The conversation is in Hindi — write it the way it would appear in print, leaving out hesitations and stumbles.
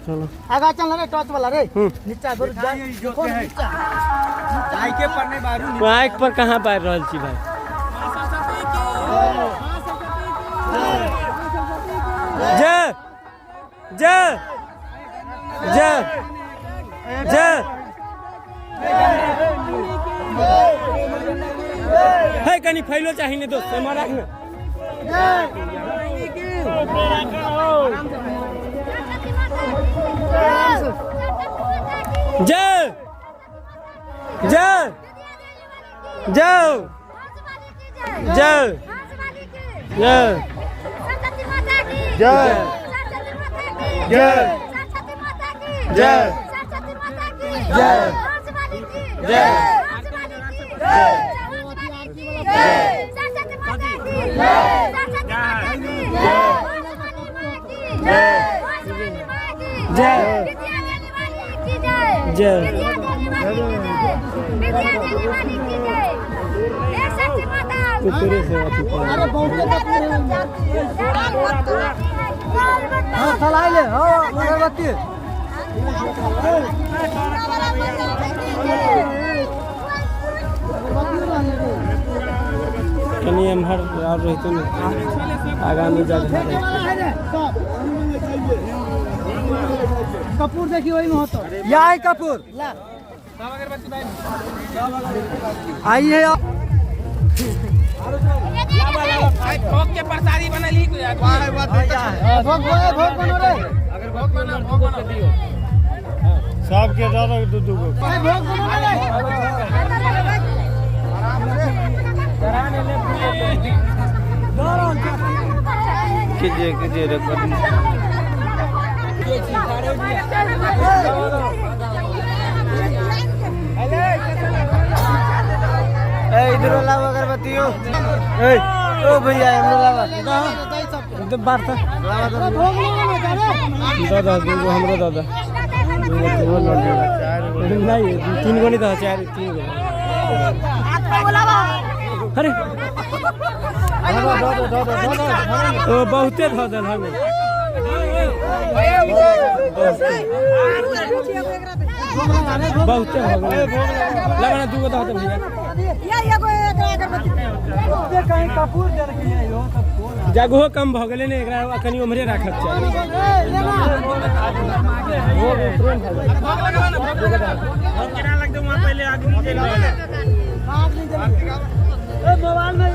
चलो आगा चल रे टॉर्च वाला रे नीचा गुर नीचा माइक पर नहीं बारू माइक पर कहां बार रहल छी भाई जय जय जय जय है कनी फैलो चाहिए दोस्त हमारा जय जय जय जय जय जय जय जय जय हम हर रहते आगामी कपूर देखिए वही में होता या है कपूर आइए भोग के प्रसादी बनली भोग बनो रे अगर भोग बना दियो सब के दो दू भोग बनो रे कीजिए रिकॉर्डिंग इधर लाओ अगरबत्ती ओ भैया एकदम बार था दादा दूगो हमरो दादा नहीं 3 गो नहीं था 4 3 गो अरे ओ बहुते धदल हमें बहुते लगना दूगो दे भैया जगहो कम भ गेलै ने एकरा अखनी उम्हरे राखत चाहिए मोबाइल में